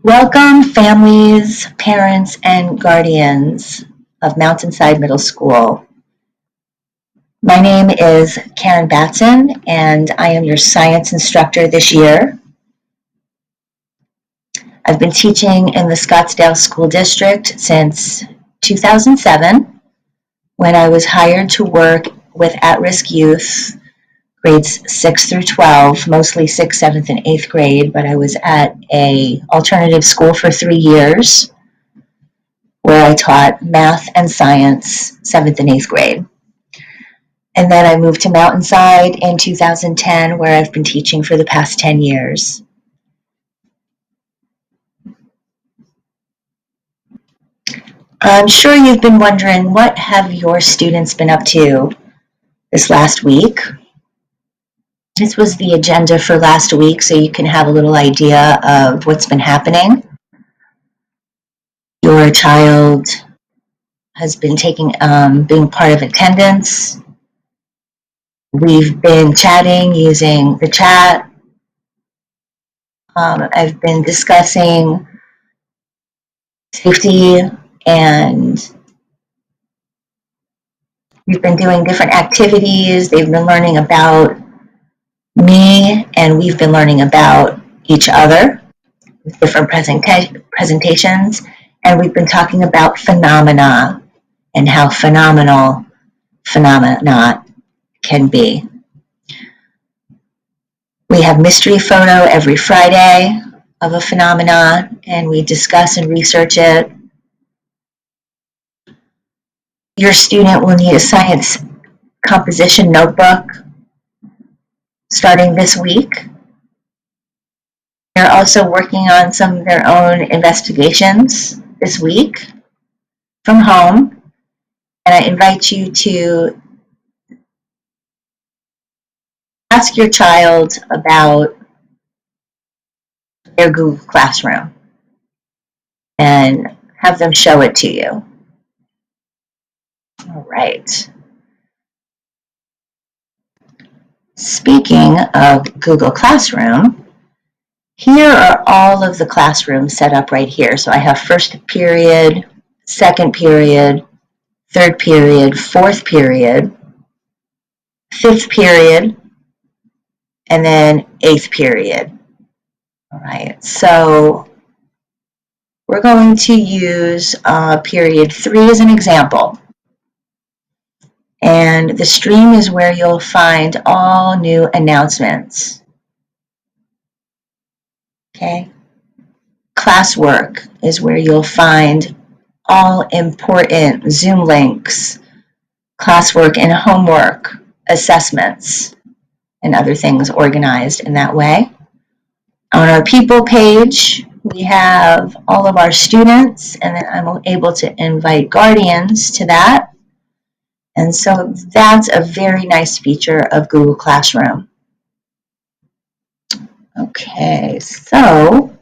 Welcome, families, parents, and guardians of Mountainside Middle School. My name is Karen Batson, and I am your science instructor this year. I've been teaching in the Scottsdale School District since 2007, when I was hired to work with at-risk youth, grades 6 through 12, mostly 6th, 7th, and 8th grade, but I was at an alternative school for 3 years, where I taught math and science, 7th and 8th grade. And then I moved to Mountainside in 2010, where I've been teaching for the past 10 years. I'm sure you've been wondering, what have your students been up to this last week? This was the agenda for last week, so you can have a little idea of what's been happening. Your child has been being part of attendance. We've been chatting using the chat. I've been discussing safety, and we've been doing different activities. They've been learning about me, and we've been learning about each other with different presentations. And we've been talking about phenomena and how phenomenal phenomena can be. We have mystery photo every Friday of a phenomena, and we discuss and research it. Your student will need a science composition notebook starting this week. They're also working on some of their own investigations this week from home, and I invite you to ask your child about their Google Classroom and have them show it to you. All right. Speaking of Google Classroom, here are all of the classrooms set up right here. So I have first period, second period, third period, fourth period, fifth period, and then eighth period. All right, so we're going to use period 3 as an example. And the stream is where you'll find all new announcements. Okay. Classwork is where you'll find all important Zoom links, classwork and homework, assessments, and other things organized in that way. On our people page, we have all of our students, and then I'm able to invite guardians to that. And so that's a very nice feature of Google Classroom. Okay, so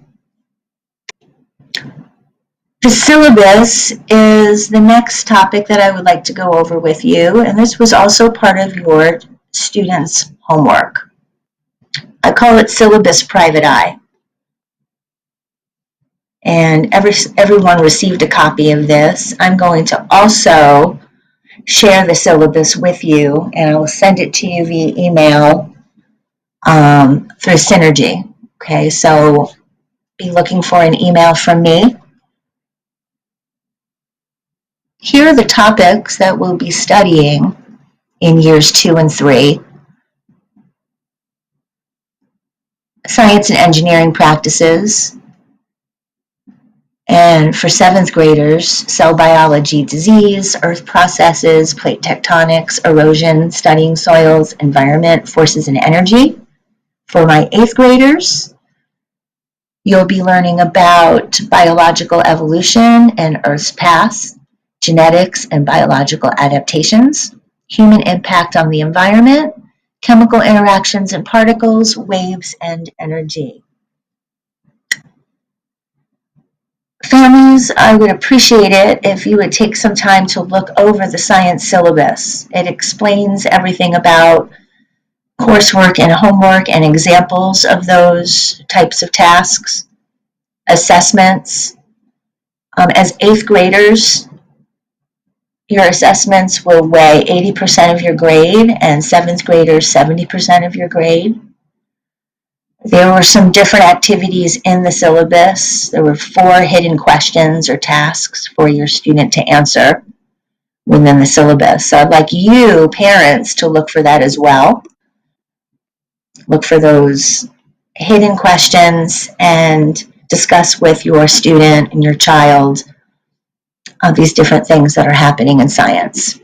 the syllabus is the next topic that I would like to go over with you, and this was also part of your students' homework. I call it Syllabus Private Eye. And everyone received a copy of this. I'm going to also share the syllabus with you, and I will send it to you via email through Synergy. Okay, so be looking for an email from me. Here are the topics that we'll be studying in years 2 and 3. Science and engineering practices. And for 7th graders, cell biology, disease, earth processes, plate tectonics, erosion, studying soils, environment, forces, and energy. For my 8th graders, you'll be learning about biological evolution and Earth's past, genetics and biological adaptations, human impact on the environment, chemical interactions and particles, waves, and energy. Families, I would appreciate it if you would take some time to look over the science syllabus. It explains everything about coursework and homework and examples of those types of tasks, assessments. As 8th graders, your assessments will weigh 80% of your grade, and 7th graders 70% of your grade. There were some different activities in the syllabus. There were 4 hidden questions or tasks for your student to answer within the syllabus. So I'd like you, parents, to look for that as well. Look for those hidden questions and discuss with your student and your child these different things that are happening in science.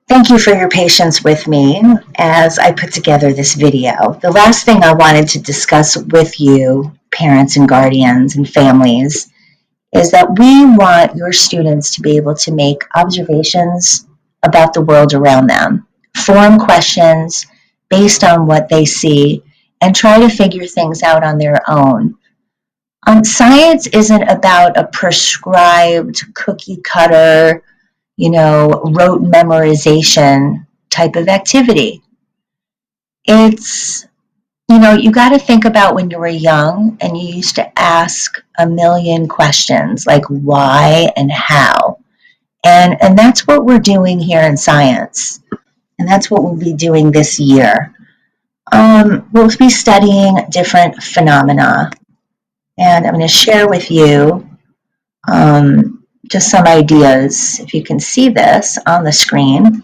Thank you for your patience with me as I put together this video. The last thing I wanted to discuss with you, parents and guardians and families, is that we want your students to be able to make observations about the world around them, form questions based on what they see, and try to figure things out on their own. Science isn't about a prescribed cookie cutter, rote memorization type of activity. It's, you got to think about when you were young and you used to ask a million questions like why and how. And that's what we're doing here in science. And that's what we'll be doing this year. We'll be studying different phenomena. And I'm going to share with you just some ideas. If you can see this on the screen.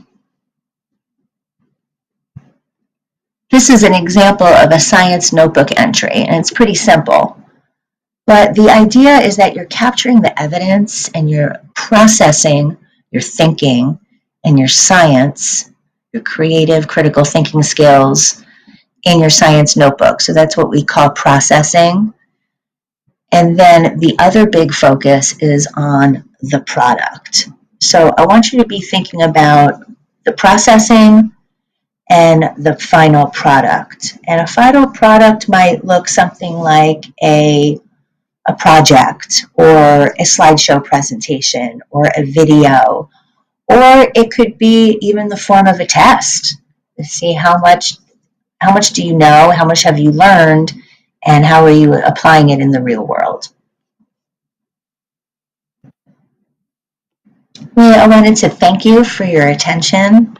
This is an example of a science notebook entry, and it's pretty simple. But the idea is that you're capturing the evidence and you're processing your thinking and your science, your creative, critical thinking skills in your science notebook. So that's what we call processing. And then the other big focus is on the product. So I want you to be thinking about the processing and the final product. And a final product might look something like a project or a slideshow presentation or a video, or it could be even the form of a test to see how much do you know, how much have you learned, and how are you applying it in the real world. I wanted to thank you for your attention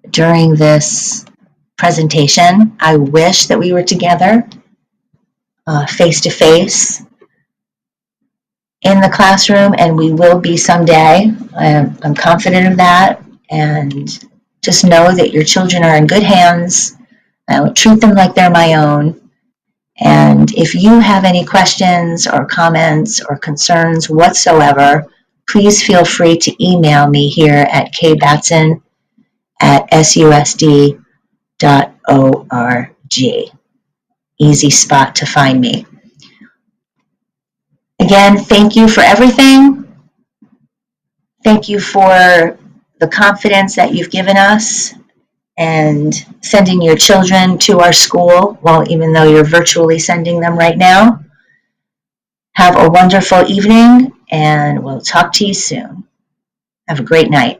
during this presentation. I wish that we were together face to face in the classroom, and we will be someday. I'm confident of that, and just know that your children are in good hands. I will treat them like they're my own. And if you have any questions or comments or concerns whatsoever, please feel free to email me here at kbatson@susd.org. Easy spot to find me. Again, thank you for everything. Thank you for the confidence that you've given us and sending your children to our school, even though you're virtually sending them right now. Have a wonderful evening, and we'll talk to you soon. Have a great night.